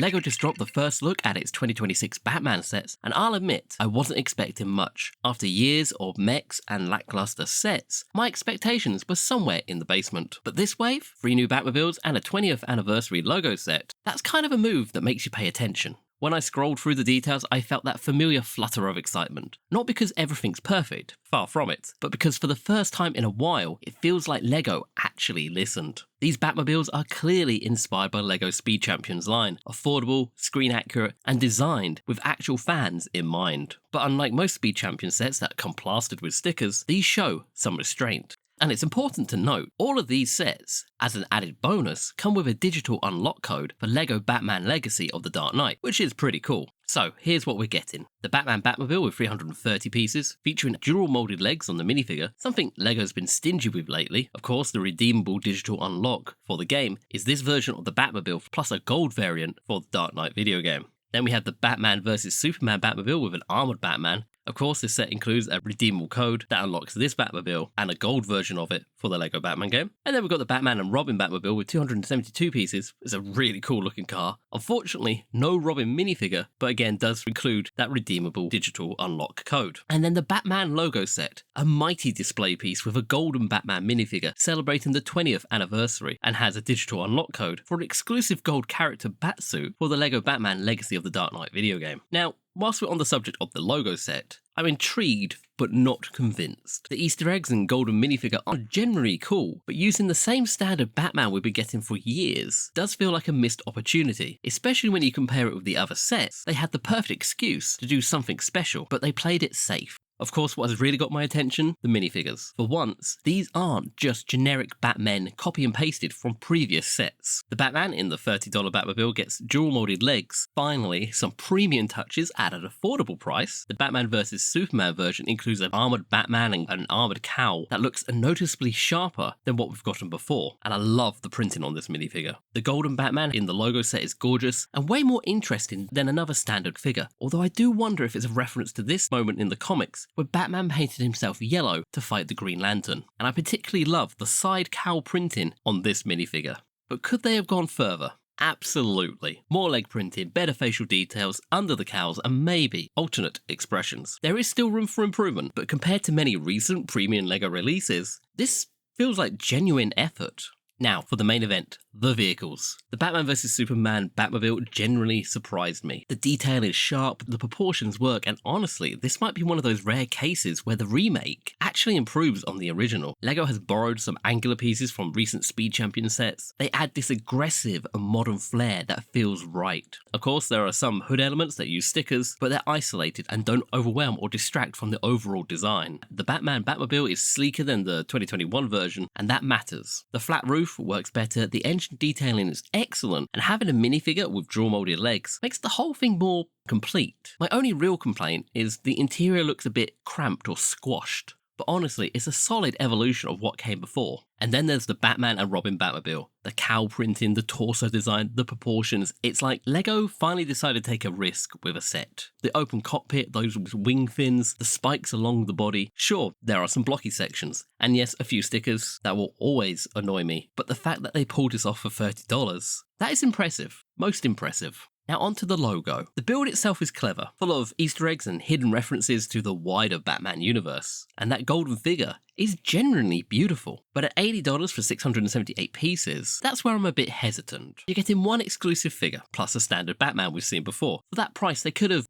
LEGO just dropped the first look at its 2026 Batman sets, and I'll admit, I wasn't expecting much. After years of mechs and lackluster sets, my expectations were somewhere in the basement. But this wave, 3 new Batmobiles and a 20th anniversary logo set, that's kind of a move that makes you pay attention. When I scrolled through the details, I felt that familiar flutter of excitement. Not because everything's perfect, far from it, but because for the first time in a while, it feels like LEGO actually listened. These Batmobiles are clearly inspired by LEGO Speed Champions line, affordable, screen accurate, and designed with actual fans in mind. But unlike most Speed Champion sets that come plastered with stickers, these show some restraint. And it's important to note, all of these sets, as an added bonus, come with a digital unlock code for LEGO Batman Legacy of the Dark Knight, which is pretty cool. So here's what we're getting. The Batman Batmobile with 330 pieces, featuring dual molded legs on the minifigure, something LEGO's been stingy with lately. Of course, the redeemable digital unlock for the game is this version of the Batmobile plus a gold variant for the Dark Knight video game. Then we have the Batman vs Superman Batmobile with an armoured Batman. Of course, this set includes a redeemable code that unlocks this Batmobile and a gold version of it for the LEGO Batman game. And then we've got the Batman and Robin Batmobile with 272 pieces. It's a really cool looking car. Unfortunately, no Robin minifigure, but again does include that redeemable digital unlock code. And then the Batman logo set, a mighty display piece with a golden Batman minifigure celebrating the 20th anniversary and has a digital unlock code for an exclusive gold character Batsuit for the LEGO Batman Legacy of the Dark Knight video game. Now, whilst we're on the subject of the logo set, I'm intrigued but not convinced. The Easter eggs and golden minifigure are generally cool, but using the same standard Batman we've been getting for years does feel like a missed opportunity, especially when you compare it with the other sets. They had the perfect excuse to do something special, but they played it safe. Of course, what has really got my attention? The minifigures. For once, these aren't just generic Batmen copy and pasted from previous sets. The Batman in the $30 Batmobile gets dual molded legs. Finally, some premium touches at an affordable price. The Batman vs Superman version includes an armoured Batman and an armoured cowl that looks noticeably sharper than what we've gotten before, and I love the printing on this minifigure. The golden Batman in the logo set is gorgeous and way more interesting than another standard figure, although I do wonder if it's a reference to this moment in the comics where Batman painted himself yellow to fight the Green Lantern, and I particularly love the side cowl printing on this minifigure. But could they have gone further? Absolutely. More leg printing, better facial details under the cowls, and maybe alternate expressions. There is still room for improvement, but compared to many recent premium LEGO releases, this feels like genuine effort. Now, for the main event, the vehicles. The Batman vs Superman Batmobile generally surprised me. The detail is sharp, the proportions work, and honestly, this might be one of those rare cases where the remake actually improves on the original. LEGO has borrowed some angular pieces from recent Speed Champion sets. They add this aggressive and modern flair that feels right. Of course, there are some hood elements that use stickers, but they're isolated and don't overwhelm or distract from the overall design. The Batman Batmobile is sleeker than the 2021 version, and that matters. The flat roof works better, the engine detailing is excellent, and having a minifigure with dual molded legs makes the whole thing more complete. My only real complaint is the interior looks a bit cramped or squashed, but honestly, it's a solid evolution of what came before. And then there's the Batman and Robin Batmobile. The cowl printing, the torso design, the proportions. It's like LEGO finally decided to take a risk with a set. The open cockpit, those wing fins, the spikes along the body. Sure, there are some blocky sections, and yes, a few stickers that will always annoy me, but the fact that they pulled this off for $30, that is impressive. Most impressive. Now onto the logo. The build itself is clever, full of Easter eggs and hidden references to the wider Batman universe, and that golden figure is genuinely beautiful. But at $80 for 678 pieces, that's where I'm a bit hesitant. You're getting one exclusive figure, plus a standard Batman we've seen before. For that price, they could have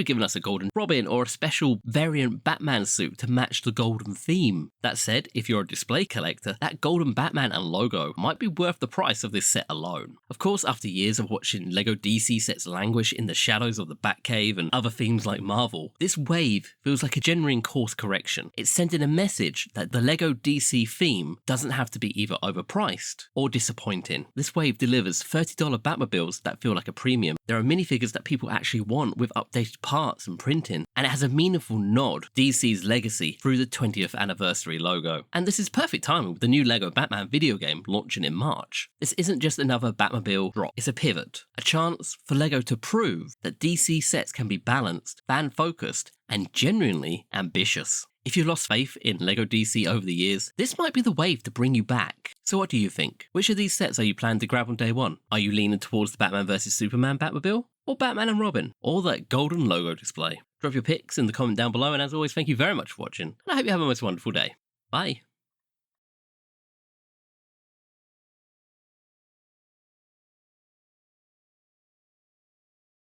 given us a golden Robin or a special variant Batman suit to match the golden theme. That said, if you're a display collector, that golden Batman and logo might be worth the price of this set alone. Of course, after years of watching LEGO DC sets languish in the shadows of the Batcave and other themes like Marvel, this wave feels like a genuine course correction. It's sending a message that the LEGO DC theme doesn't have to be either overpriced or disappointing. This wave delivers $30 Batmobiles that feel like a premium. There are minifigures that people actually want with updated parts and printing, and it has a meaningful nod to DC's legacy through the 20th anniversary logo. And this is perfect timing with the new LEGO Batman video game launching in March. This isn't just another Batmobile drop, it's a pivot, a chance for LEGO to prove that DC sets can be balanced, fan-focused, and genuinely ambitious. If you've lost faith in LEGO DC over the years, this might be the wave to bring you back. So what do you think? Which of these sets are you planning to grab on day one? Are you leaning towards the Batman vs Superman Batmobile? Or Batman and Robin? Or that golden logo display? Drop your pics in the comment down below, and as always, thank you very much for watching, and I hope you have a most wonderful day. Bye!